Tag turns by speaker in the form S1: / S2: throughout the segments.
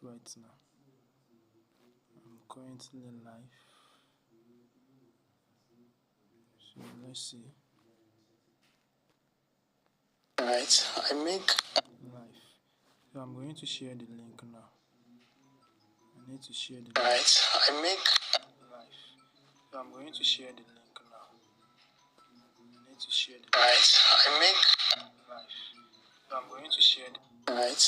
S1: right now. I'm currently live. So let's see. Alright, I make live. So I'm going to share the link now. I need to share the link. Alright, I make live. So I'm going to share the link now. I need to share the link. Alright, I make live. So I'm going to share the Alright.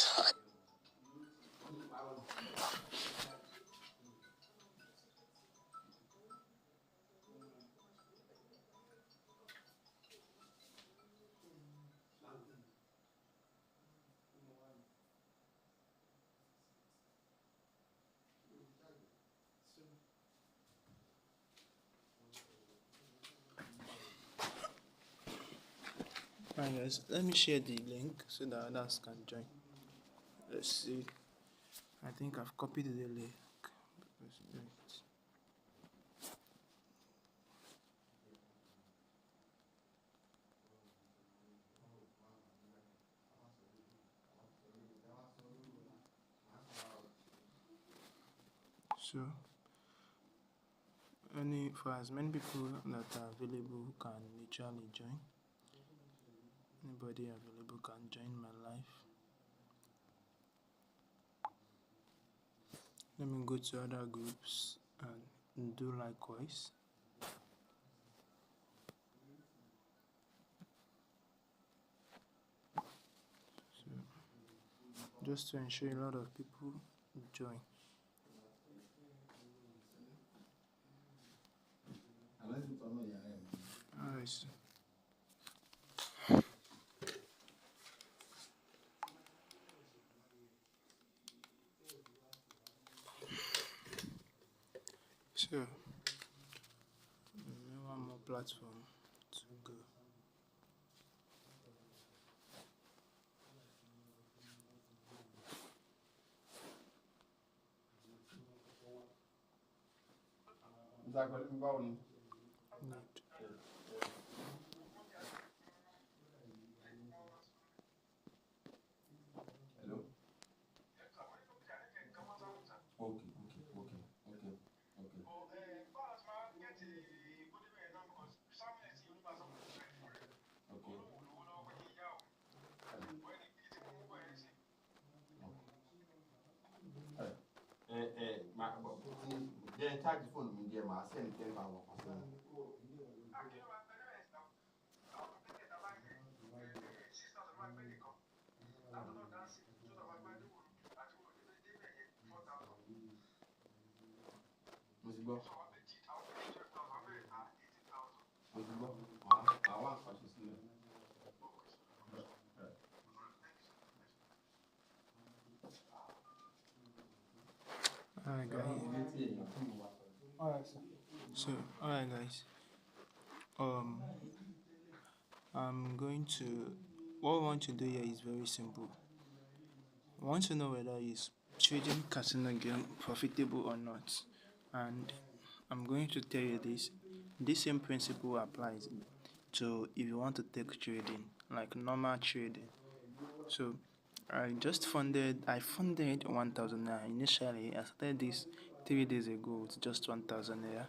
S1: Alright guys, let me share the link so that others can join. Let's see. I think I've copied the link. So for as many people that are available who can literally join. Anybody available can join my live. Let me go to other groups and do likewise. So just to ensure a lot of people join. Alright. So one more platform to go.
S2: Charge the phone in there, I send 10 pounds.
S1: Alright guys. So alright guys. I'm going to what I want to do here is very simple. I want to know whether is trading casino game profitable or not. And I'm going to tell you this. This same principle applies to if you want to take trading, like normal trading. So I funded 1,000 naira initially. I started this 3 days ago with just 1,000 naira.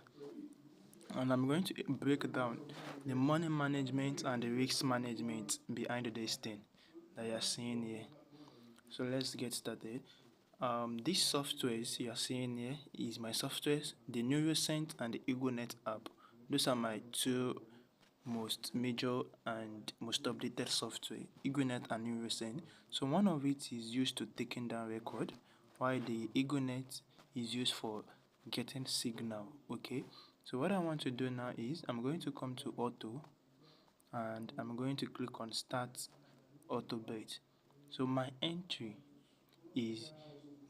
S1: And I'm going to break down the money management and the risk management behind this thing that you're seeing here. So let's get started. These softwares you are seeing here is my softwares, the Neurosent and the EgoNet app. Those are my two most major and most updated software, EgoNet and Neurosent. So one of it is used to taking down record, while the EgoNet is used for getting signal. Okay. So what I want to do now is I'm going to come to auto and I'm going to click on start auto bet. So my entry is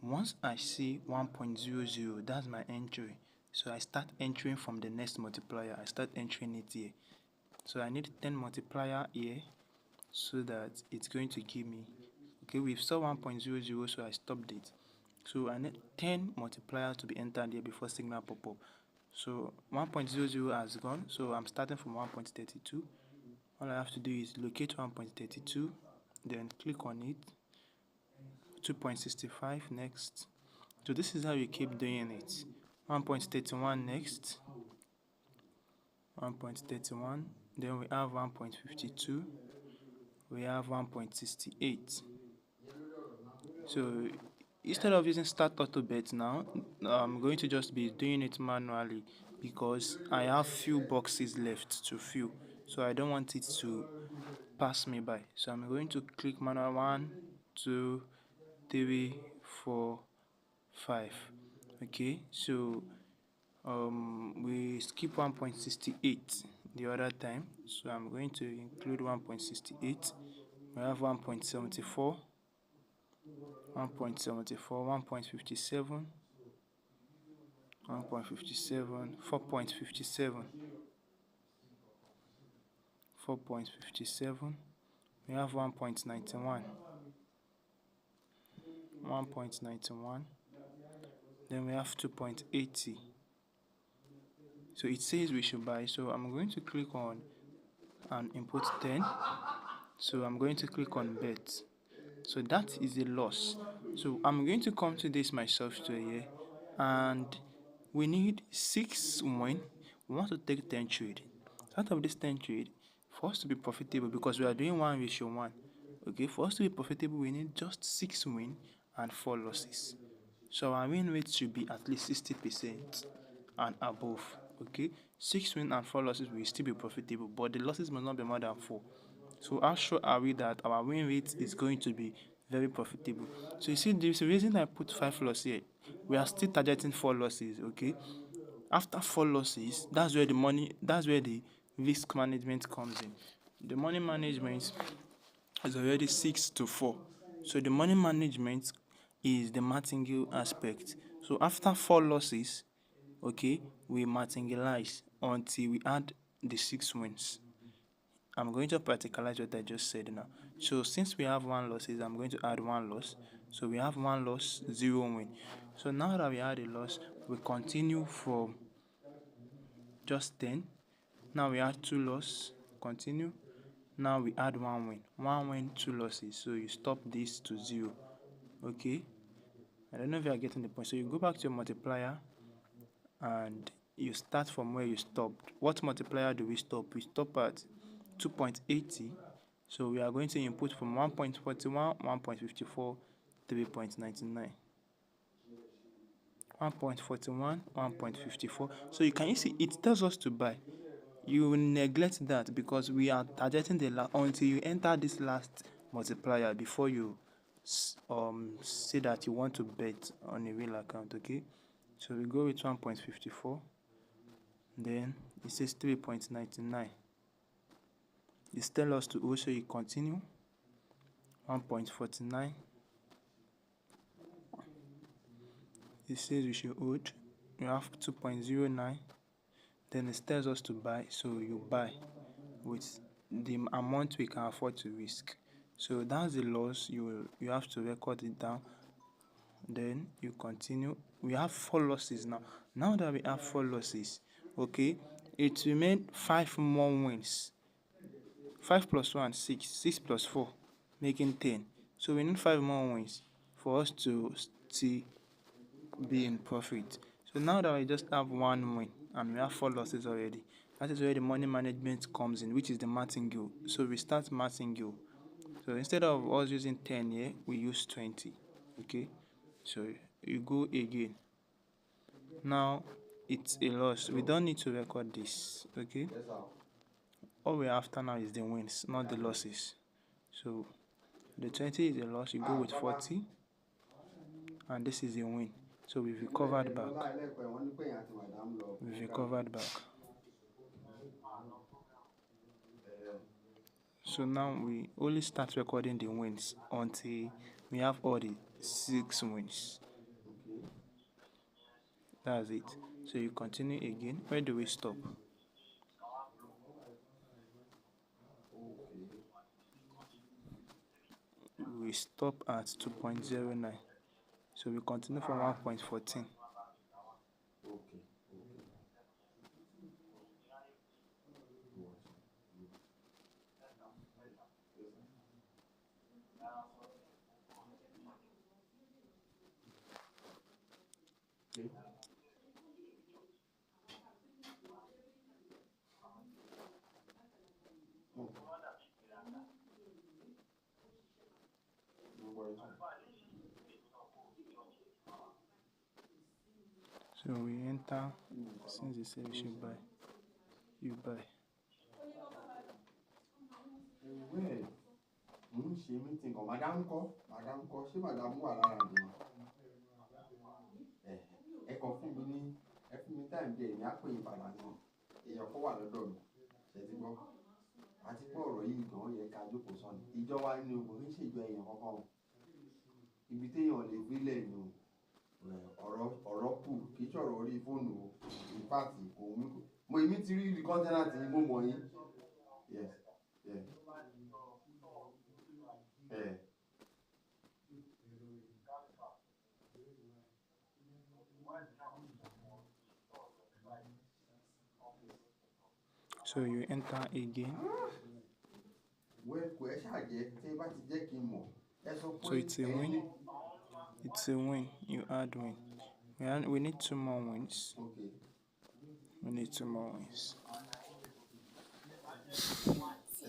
S1: once I see 1.00, that's my entry. So I start entering from the next multiplier. I start entering it here. So I need 10 multiplier here so that it's going to give me, okay, we've saw 1.00, so I stopped it. So I need 10 multiplier to be entered here before signal pop up. So 1.00 has gone, so I'm starting from 1.32. All I have to do is locate 1.32, then click on it, 2.65 next, So this is how you keep doing it. 1.31 next, 1.31, then we have 1.52, we have 1.68. So instead of using start auto bet now, I'm going to just be doing it manually because I have few boxes left to fill, so I don't want it to pass me by. So I'm going to click manual 1, 2, 3, 4, 5. Okay, so we skip 1.68 the other time, so I'm going to include 1.68. We have 1.74, 1.74, 1.57, 1.57, 4.57, 4.57. We have 1.91, 1.91. Then we have 2.80. So it says we should buy. So I'm going to click on and input 10. So I'm going to click on bet. So that is a loss. So I'm going to come to this my software here, and we need 6 win. We want to take 10 trade. Out of this 10 trade, for us to be profitable, because we are doing 1:1. Okay, for us to be profitable, we need just 6 win and 4 losses. So our win rate should be at least 60% and above. Okay, 6 win and 4 losses will still be profitable, but the losses must not be more than 4. So how sure are we that our win rate is going to be very profitable? So you see, the reason I put 5 losses here, we are still targeting 4 losses. Okay, after 4 losses, that's where the risk management comes in. The money management is already 6 to 4. So the money management is the martingale aspect. So after 4 losses, okay, we martingalize until we add the 6 wins. I'm going to practicalize what I just said now. So since we have 1 losses, I'm going to add 1 loss. So we have 1 loss, 0 win. So now that we add a loss, we continue from just 10. Now we add 2 loss, continue. Now we add 1 win. 1 win, 2 losses. So you stop this to 0. Okay? I don't know if you are getting the point. So you go back to your multiplier and you start from where you stopped. What multiplier do we stop? We stop at 2.80. So we are going to input from 1.41, 1.54, 3.99. 1.41, 1.54. So you see it tells us to buy. You will neglect that because we are targeting the until you enter this last multiplier before you say that you want to bet on a real account. Okay, so we go with 1.54. Then it says 3.99. It tells us to also you continue. 1.49. It says we should hold. You have 2.09. Then it tells us to buy, so you buy with the amount we can afford to risk. So that's the loss. You have to record it down. Then you continue. We have 4 losses now. Now that we have 4 losses, okay, it remains 5 more wins. 5 plus 1, 6. 6 plus 4, making 10. So we need 5 more wins for us to still be in profit. So now that we just have 1 win and we have 4 losses already, that is where the money management comes in, which is the martingale. So we start martingale. So instead of us using 10 here, we use 20. Okay, so you go again. Now it's a loss. We don't need to record this. Okay, all we're after now is the wins, not the losses. So the 20 is a loss. You go with 40, and this is a win. So we've recovered back. We've recovered back. So now we only start recording the wins until we have all the 6 wins. That's it. So you continue again. Where do we stop? We stop at 2.09. So we continue from 1.14.
S2: Okay. No. No worries.
S1: So we enter. Since they say we should buy, you buy.
S2: Well, ṣe meeting kan madam kọ́ ṣé madam wà lára àdùnnà ẹ kọ fún mi ní ẹ fún mi time díẹ̀ ní àpò ìpadà náà èèyàn kọ́ wà lọ́dọ̀ mi ṣe ti gbọ́ àti pé ọ̀rọ̀ yìí gan yẹ ká jókòó sọ́ni ìjọ wa ní o kò ní ṣèjọ èèyàn kankan o ibi téèyàn lè gbélẹ̀ ni o ọ̀rọ̀ kù kì í ṣọ̀rọ̀ orí fóònù o in fact kò mú mo èmi ti rí kọ́ńtẹ́nà tí mo mọ̀ yín yes yes.
S1: So you enter again.
S2: Well, kò ẹ ṣàjẹ́ tí ẹ bá ti jẹ́ kí n mọ̀ ẹ sọ pé
S1: So it's a win. It's a win. You add win. We need 2 more wins.
S2: Okay.
S1: We need 2 more wins. We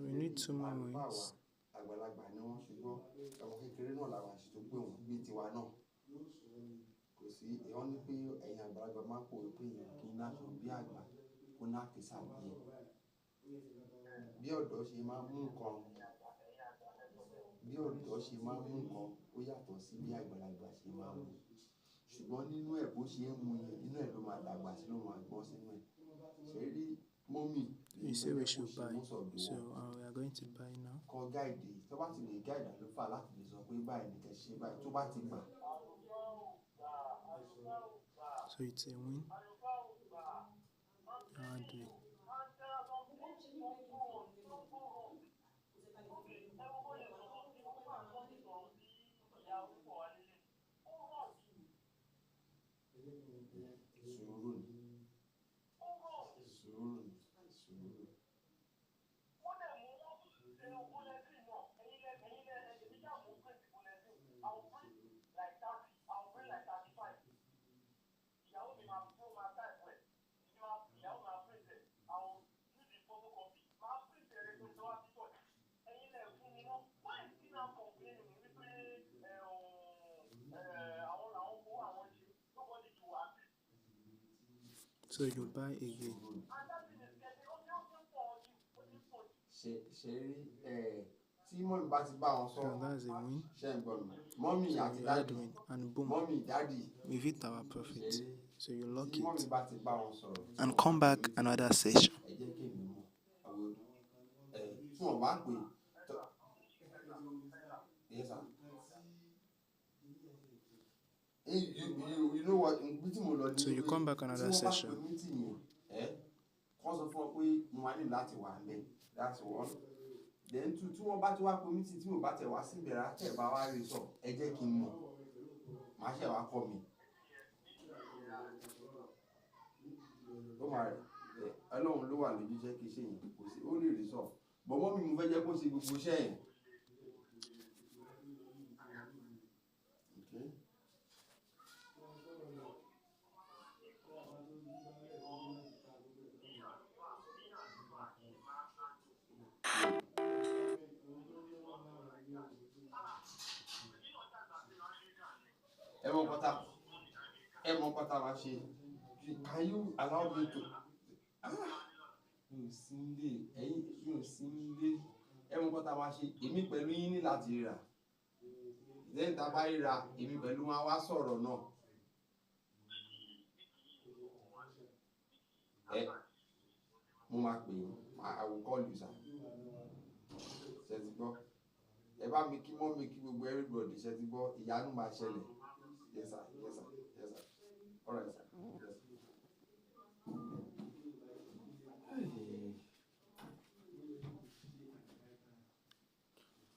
S1: need 2 more wins.
S2: Àgbàlagbà ni wọ́n ṣùgbọ́n ọmọ kékeré náà làwọn àṣìṣe tó gbé wọn bí tiwa náà kò sí wọ́n ní pé ẹ̀yin àgbàlagbà máa ń pòwe pé èèyàn kì í náṣọ bí àgbà kó ná kìsà bí bí ọ̀dọ́ ṣe máa ń mú nǹkan ó yàtọ̀ sí bí àgbàlagbà ṣe máa ń mú ṣùgbọ́n nínú ẹ̀ bó ṣe ń mú yẹn nínú ẹ̀ ló máa dàgbà sí ló máa gbọ́n sínú ẹ̀ ṣe rí mọ́mì.
S1: You say we should buy, so we are going to buy now.
S2: Kan gáìdì tó bá ti lè gáìdì àlùfáà láti lè sọ pé báyìí ni kẹ́ ṣe báyìí tó bá ti gbà.
S1: So it's a win. And so you buy again.
S2: Tí mọ́mì bá ti bá wọn sọ,
S1: So that's a win.
S2: ṣe ń gbọ́ mi. Mọ́mì àti
S1: You
S2: dáàdì
S1: add win and boom,
S2: mọ́mì dáàdì
S1: we've hit our profit. So you lock
S2: tí mọ́mì
S1: it
S2: bá ti bá wọn sọ̀rọ̀
S1: and come back another session.
S2: ẹ jẹ́ kí èmi mọ̀ àwọn tí wọ́n bá pè yes sir. You know what
S1: So you come back another session.
S2: Wọ́n sọ fún ọ pé mo wá ní láti wà ń bẹ̀ that's one. Then two tí wọ́n bá ti wá pè mí tí mo bá tẹ̀ wá sí ìbẹ̀rẹ̀ àtẹ̀ bá wá rí sọ ẹ jẹ́ kí n mọ̀ màá ṣẹ̀ wá kọ́ mi. Ó máa rẹ̀ Ọlọ́run ló wà lójú iṣẹ́ kí iṣẹ́ yẹn kò sí ó lè rí sọ bọ̀mọ́ mi mo fẹ́ jẹ́ kó ṣe gbogbo iṣẹ́ yẹn. Ẹ mọ pátá wa ṣe can you allow me to mi ò sí nílé ẹ̀yin mi ò sí nílé ẹ mọ pátá wa ṣe èmi pẹ̀lú yín ní láti rà lẹ́yìn tá a bá ríra èmi pẹ̀lú wọn wá sọ̀rọ̀ náà mo máa pè yín I will call you sir ṣe ti gbọ́ ẹ bá mi kí mọ́ mi kí gbogbo everybody ṣe ti gbọ́ ìyanu máa ṣẹlẹ̀ yes sir yes sir yes sir all right sir yes.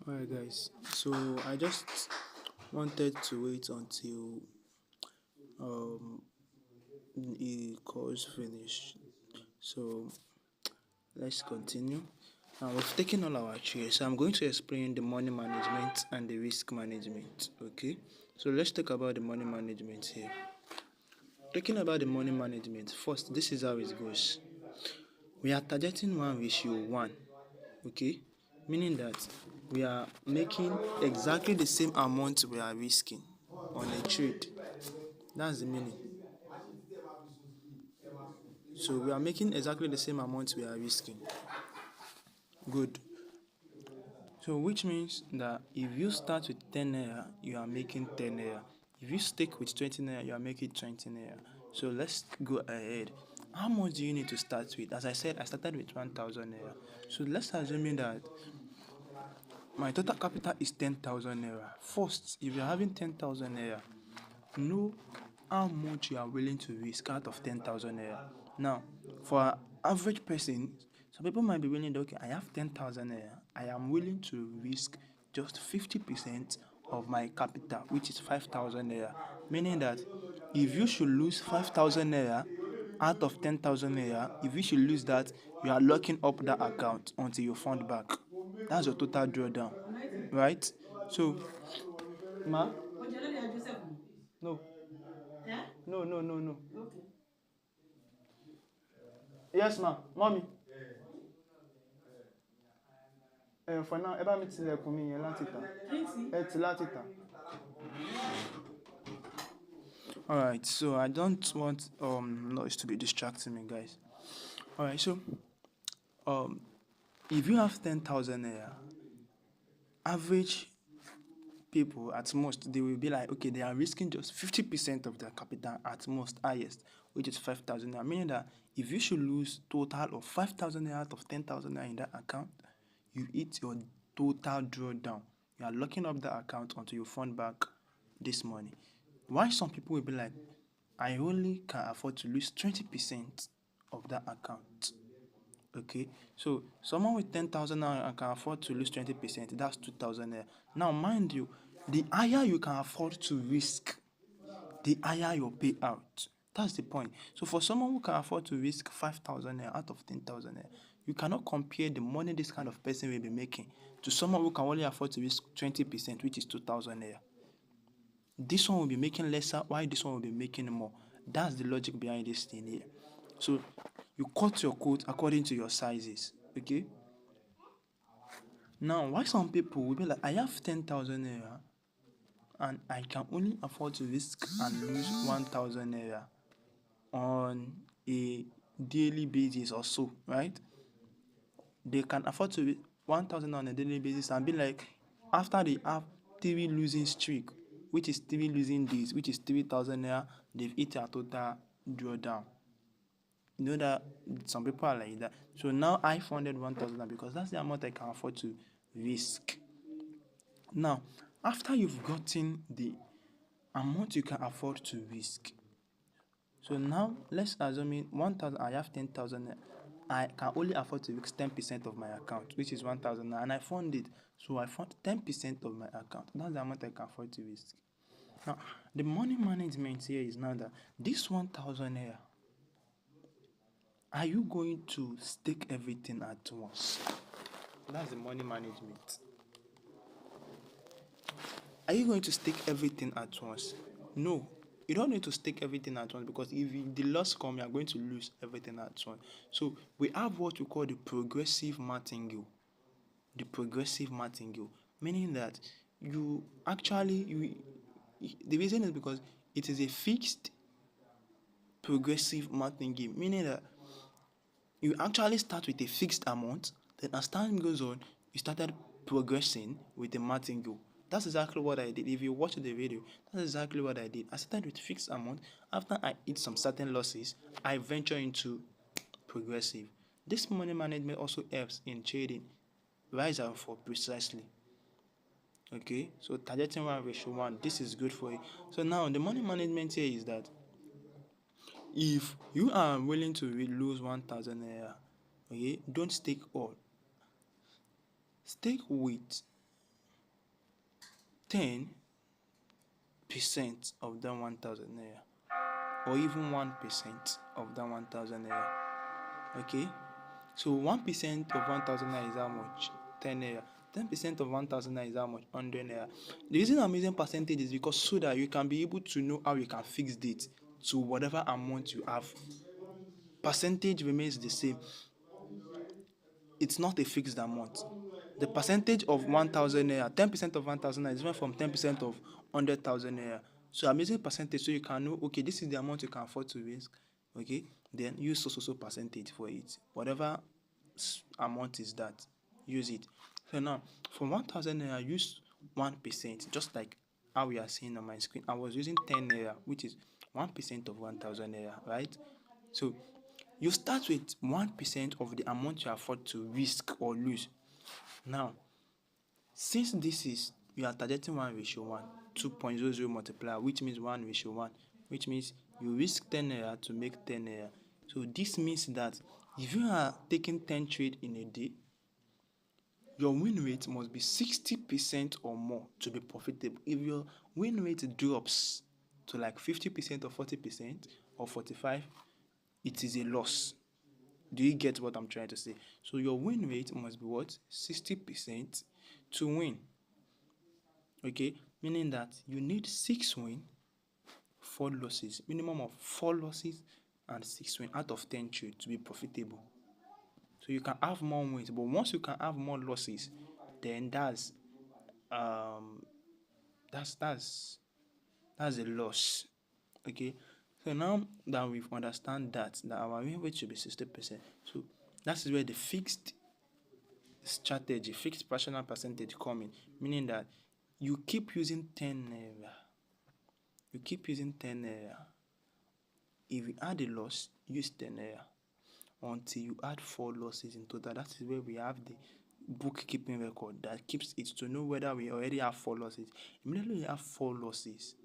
S1: Alright, guys. So I just wanted to wait until um the course finish. So let's continue. Now we've taken all our chairs. So I'm going to explain the money management and the risk management. Okay. So let's talk about the money management here. Talking about the money management, first, this is how it goes. We are targeting 1:1, okay, meaning that we are making exactly the same amount we are risking on a trade. That's the meaning. So we are making exactly the same amount we are risking. Good. So which means that if you start with 10 naira, you are making 10 naira. If you stick with 20 naira, you are making 20 naira. So let's go ahead. How much do you need to start with? As I said, I started with 1,000 naira. So let's assume that my total capital is 10,000 naira. First, if you're having 10,000 naira, know how much you are willing to risk out of 10,000 naira. Now, for an average person, some people might be willing to, okay, I have 10,000 naira. I am willing to risk just 50% of my capital, which is 5,000 naira. Meaning that if you should lose 5,000 naira out of 10,000 naira, if you should lose that, you are locking up that account until you fund back. That's your total drawdown, right? So, ma? No. Yeah? No, no, no, no. Okay. Yes, ma. Mommy. For now, ẹ bá mi tilẹ̀kùn mi yẹn láti tà. Ẹ ti láti tà. Alright, so I don't want noise to be distracting me, guys. Alright, so if you have 10,000 naira, average people at most, they will be like, okay, they are risking just 50% of their capital at most, highest, which is 5,000 naira. Meaning that if you should lose total of 5,000 naira out of 10,000 naira in that account, you hit your total drawdown. You are locking up the account until you fund back this money. Why some people will be like, I only can afford to lose 20% of that account. Okay, so someone with 10,000 now can afford to lose 20%. That's 2,000 naira. Now, mind you, the higher you can afford to risk, the higher your payout. That's the point. So for someone who can afford to risk 5,000 naira out of 10,000 naira, you cannot compare the money this kind of person will be making to someone who can only afford to risk 20%, which is 2,000 naira. This one will be making lesser, while this one will be making more. That's the logic behind this thing here. So you cut your coat according to your sizes, okay? Now, why some people will be like, I have 10,000 naira and I can only afford to risk and lose 1,000 naira on a daily basis or so, right? They can afford to 1,000 on a daily basis and be like, after they have 3 losing streak, which is 3 losing days, which is 3,000 naira, they've hit a total drawdown. You know that some people are like that. So now I funded 1,000 because that's the amount I can afford to risk. Now, after you've gotten the amount you can afford to risk, so now let's assume 1,000, I have 10,000. I can only afford to risk 10% of my account, which is 1,000, and I fund it. So I fund 10% of my account. That's the amount I can afford to risk. Now, the money management here is now that this 1,000 naira, are you going to stake everything at once? That's the money management. Are you going to stake everything at once? No. You don't need to stake everything at once because if the loss comes, you are going to lose everything at once. So we have what we call the progressive martingale. The progressive martingale, meaning that you actually, the reason is because it is a fixed progressive martingale, meaning that you actually start with a fixed amount, then as time goes on, you started progressing with the martingale. That's exactly what I did. If you watch the video, that's exactly what I did. I started with fixed amount. After I hit some certain losses, I venture into progressive. This money management also helps in trading rise and fall precisely. Okay, so targeting 1:1, this is good for you. So now the money management here is that if you are willing to lose 1,000 naira, okay, don't stake all. Stake with 10% of that 1,000 naira, or even 1% of that 1,000 naira. Okay, so 1% of 1,000 naira is how much? 10 naira. 10% of 1,000 naira is how much? 100 naira. The reason I'm using percentage is because so that you can be able to know how you can fix it to whatever amount you have. Percentage remains the same. It's not a fixed amount. The percentage of 1,000 naira, 10% of 1,000 naira is different from 10% of 100,000 naira. So I'm using percentage so you can know, okay, this is the amount you can afford to risk. Okay, then use so percentage for it. Whatever amount is that, use it. So now, for 1,000 naira, use 1%, just like how we are seeing on my screen. I was using 10 naira, which is 1% of 1,000 naira, right? So you start with 1% of the amount you afford to risk or lose. Now, since this is, you are targeting 1:1, 2.00 multiplier, which means 1:1, which means you risk 10 naira to make 10 naira. So this means that if you are taking 10 trades in a day, your win rate must be 60% or more to be profitable. If your win rate drops to like 50% or 40% or 45%, it is a loss. Do you get what I'm trying to say? So your win rate must be what? 60% to win. Okay, meaning that you need 6 wins, 4 losses, minimum of 4 losses and 6 wins out of 10 trades to be profitable. So you can have more wins, but once you can have more losses, then that's a loss. Okay, so now that we've understand that our win rate should be 60%, so that is where the fixed strategy, fixed personal percentage come in, meaning that you keep using 10 naira. You keep using 10 naira. If you add a loss, use 10 naira until you add 4 losses in total. That is where we have the bookkeeping record that keeps it to know whether we already have 4 losses. Immediately you have 4 losses,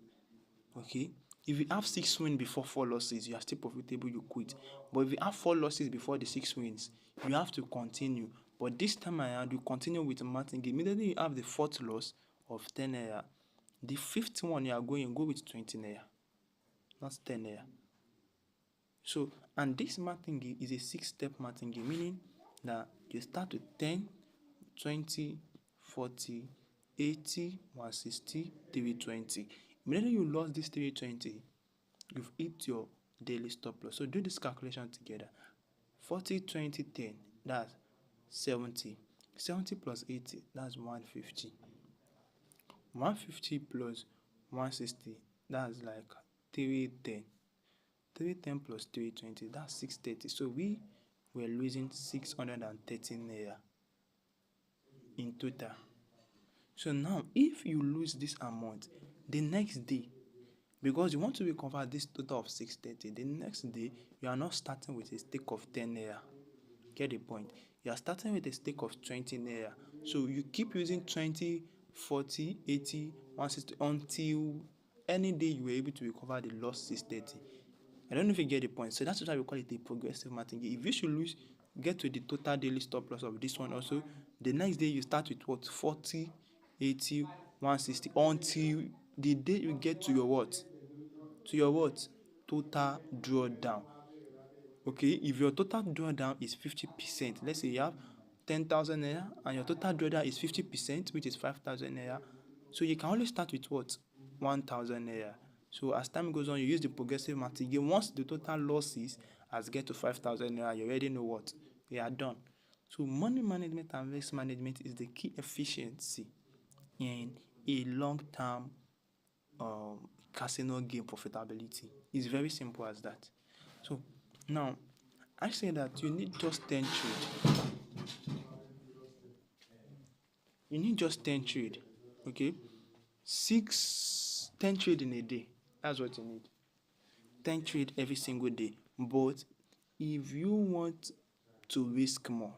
S1: okay, if you have 6 wins before 4 losses, you are still profitable, you quit. But if you have 4 losses before the 6 wins, you have to continue. But this time around, you continue with martin game. Immediately you have the 4th loss of 10 naira. The 5th one you are going, go with 20 naira, not 10 naira. So, and this martin game is a 6-step martin game, meaning that you start with 10, 20, 40, 80, 160, 320. Immediately you lost this 320, you've hit your daily stop loss. So do this calculation together. 40, 20, 10, that's 70. 70 plus 80, that's 150. 150 plus 160, that's like 310. 310 plus 320, that's 630. So we were losing 613 naira in total. So now, if you lose this amount, the next day, because you want to recover this total of 630, the next day, you are not starting with a stake of 10 naira. Get the point? You are starting with a stake of 20 naira. So you keep using 20, 40, 80, 160 until any day you were able to recover the lost 630. I don't know if you get the point. So that's why we call it a progressive martin game. If you should lose, get to the total daily stop loss of this one also. The next day you start with what? 40, 80, 160 until the day you get to your what? To your what? Total drawdown. Okay, if your total drawdown is 50%, let's say you have 10,000 naira and your total drawdown is 50%, which is 5,000 naira. So you can only start with what? 1,000 naira. So as time goes on, you use the progressive martin game. Once the total losses has get to 5,000 naira, you already know what? We are done. So money management and risk management is the key efficiency in a long-term casino game profitability. It's very simple as that. So now, I say that you need just 10 trade. You need just 10 trade, okay? 10 trade in a day. That's what you need. 10 trade every single day. But if you want to risk more,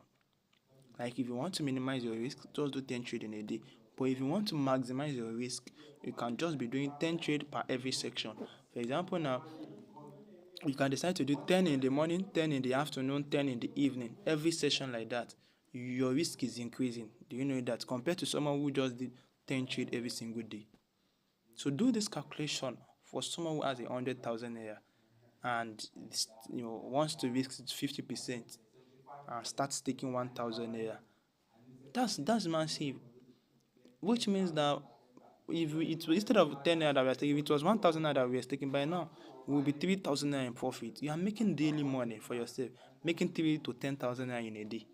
S1: like if you want to minimize your risk, just do 10 trade in a day. But if you want to maximize your risk, you can just be doing 10 trade per every section. For example, now you can decide to do 10 in the morning, 10 in the afternoon, 10 in the evening. Every session like that, your risk is increasing. Do you know that? Compared to someone who just did 10 trade every single day. So do this calculation for someone who has 100,000 naira and wants to risk 50% and starts taking 1,000 naira. That's massive. Which means that if instead of 10 naira that we are taking, if it was 1,000 naira that we are taking by now, we will be 3,000 naira in profit. You are making daily money for yourself, making 3 to 10,000 naira in a day.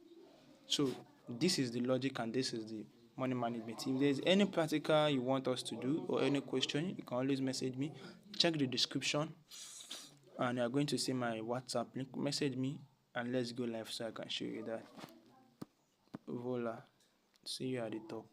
S1: So this is the logic and this is the money management. If there's any practical you want us to do or any question, you can always message me. Check the description and you are going to see my WhatsApp link. Message me and let's go live so I can show you that. Voila. See you at the top.